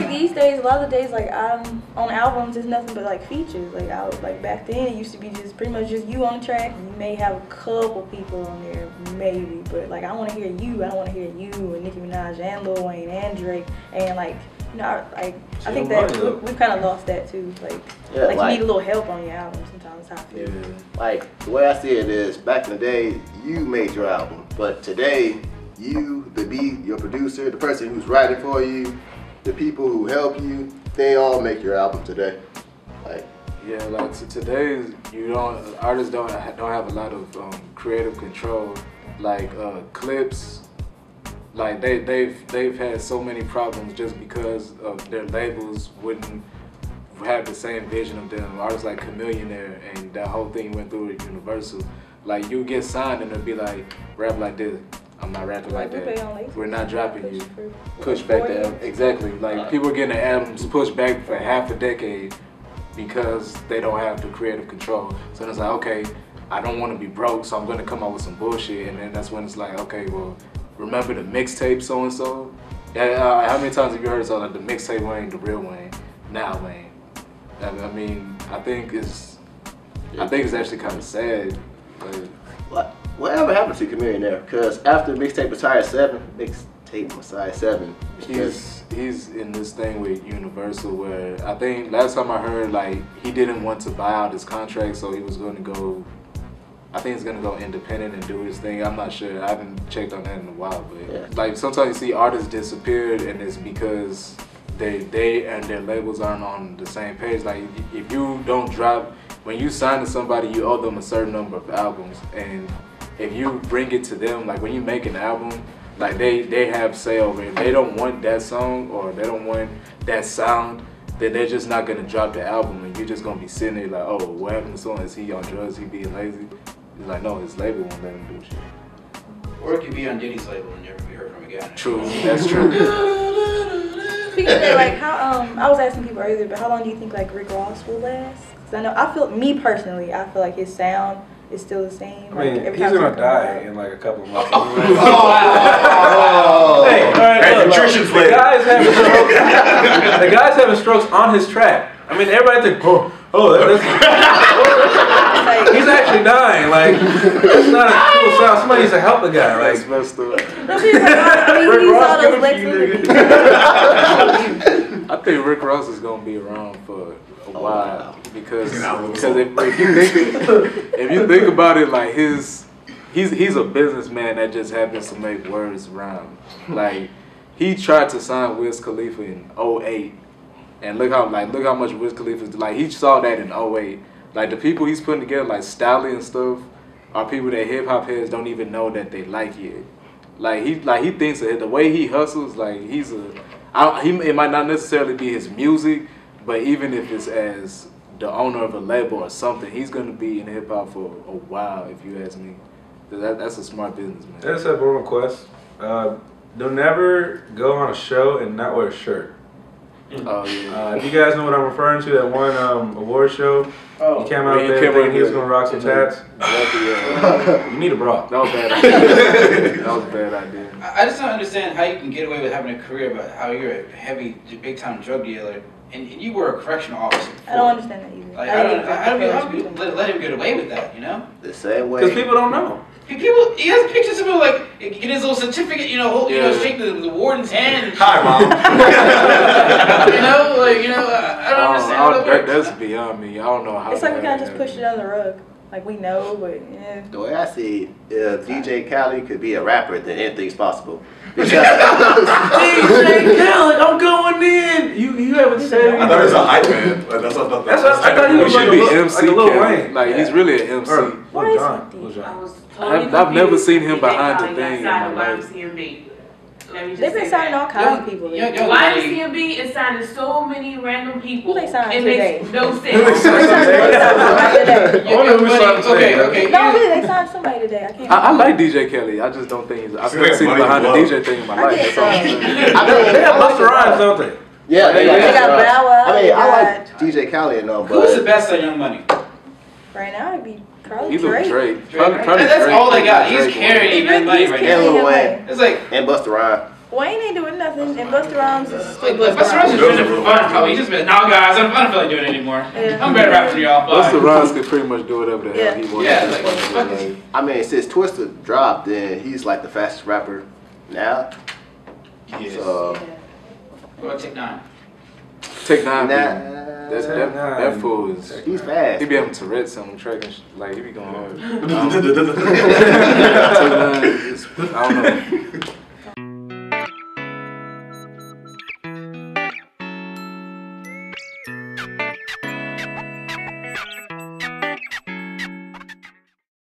These days, a lot of the days, like I'm on albums, it's nothing but like features. Like back then, it used to be just pretty much just you on the track. And you may have a couple people on there, maybe, but like I want to hear you. I don't want to hear you and Nicki Minaj and Lil Wayne and Drake and like I think that we've kind of lost that too. Like you need a little help on your album sometimes. That's how I feel. Yeah. Like the way I see it is, back in the day, you made your album, but today, you, the beat, your producer, the person who's writing for you, the people who help you, they all make your album today. Like so today artists don't have a lot of creative control. Like clips, like they've had so many problems just because of their labels wouldn't have the same vision of them. Artists like Chamillionaire and that whole thing went through at Universal. Like you get signed and they'll be like, rap like this. I'm not rapping like that. We're not dropping you. Push back the album. Exactly. Like people are getting their albums pushed back for half a decade because they don't have the creative control. So it's like, okay, I don't want to be broke, so I'm going to come out with some bullshit. And then that's when it's like, okay, well, remember the mixtape so and so? Yeah. How many times have you heard like the mixtape Wayne, the real Wayne, now Wayne? I mean, I think it's actually kind of sad. Whatever happened to Chamillionaire? Because after Mixtape Messiah 7, he's in this thing with Universal where I think last time I heard like he didn't want to buy out his contract, so he was going to go. I think he's going to go independent and do his thing. I'm not sure. I haven't checked on that in a while, but like sometimes you see artists disappeared, and it's because they and their labels aren't on the same page. Like if you don't drop, when you sign to somebody, you owe them a certain number of albums, and if you bring it to them, like when you make an album, like they have say over it. If they don't want that song or they don't want that sound, then they're just not gonna drop the album, and you're just gonna be sitting there like, oh, what happened to song? Is he on drugs? He being lazy? It's like, no, his label won't let him do shit. Or it could be on Diddy's label and never be heard from again. True, that's true. Speaking of that, like how I was asking people earlier, but how long do you think like Rick Ross will last? Because I feel like his sound is still the same. I mean, he's gonna die in like a couple of months. Hey, nutrition flavor. The guy's having strokes on his track. I mean, everybody thinks, he's actually dying. Like, it's not a cool sound. Somebody needs to help the guy. Like, that's messed up. Rick Ross, give it to you, I think Rick Ross is gonna be around for a while because if you think about it, like he's a businessman that just happens to make words rhyme. Like he tried to sign Wiz Khalifa in 08, and look how much Wiz Khalifa like he saw that in 08. Like the people he's putting together, like Stalley and stuff, are people that hip hop heads don't even know that they like yet. Like he thinks that the way he hustles, like it might not necessarily be his music, but even if it's as the owner of a label or something, he's gonna be in hip hop for a while. If you ask me, that's a smart businessman. I just have one request. Don't never go on a show and not wear a shirt. Oh yeah. If you guys know what I'm referring to, that one award show, he came out there thinking he was gonna rock some tats. You need a bra. That was a bad idea. That was a bad idea. I just don't understand how you can get away with having a career, but how you're a heavy, big-time drug dealer, and you were a correctional officer before. I don't understand that either. Like, how do you let him get away with that, you know? The same way. Because people don't know. People, he has pictures of him like in his little certificate, shaking the warden's hand. Hi, Mom. I don't understand how that works. That's beyond me. I don't know how. It's like we kind of just pushed it under the rug. Like we know, but yeah. The way I see it, if DJ Khaled could be a rapper, then anything's possible. Because DJ Khaled, I'm going in. You haven't said. I thought he was a hype man. That's what I thought he was like a Lil Wayne. Like he's really an MC. Lil Jon. I've never seen him behind the thing in my life. They've been signing all kinds of people. YMCMB is signing so many random people. Who they signed it today? makes no sense. They signed somebody today. I wonder who signed today. Okay. No, really, they signed somebody today. I can't. I like DJ Kelly. I just don't think he's. I've never seen behind the DJ thing in my life. That's all I'm saying. They have Busta Rhymes, don't they? Yeah, They got Bow Wow. I mean, I like DJ Khaled and all, but Who's the best on Young Money? Right now, it'd be probably Either Drake. Drake. Drake. Probably That's Drake. all they got. He's Drake. carrying Young Money right and now. Lil Wayne It's like. and Busta Rhymes. Wayne ain't doing nothing, and Busta Rhymes is still Busta Rhymes is doing it for fun, probably. He's just been, nah, guys, I don't feel like doing it anymore. Yeah. I'm better rapping y'all. Busta Rhymes could pretty much do whatever the hell he wants. Yeah, like, what the fuck is he? I mean, since Twista dropped, then he's like the fastest rapper now. Yes. So, What about Take 9? Take 9. Nah. That fool is. He's fast. He be having Tourette's on the track and like he be going hard. I don't know.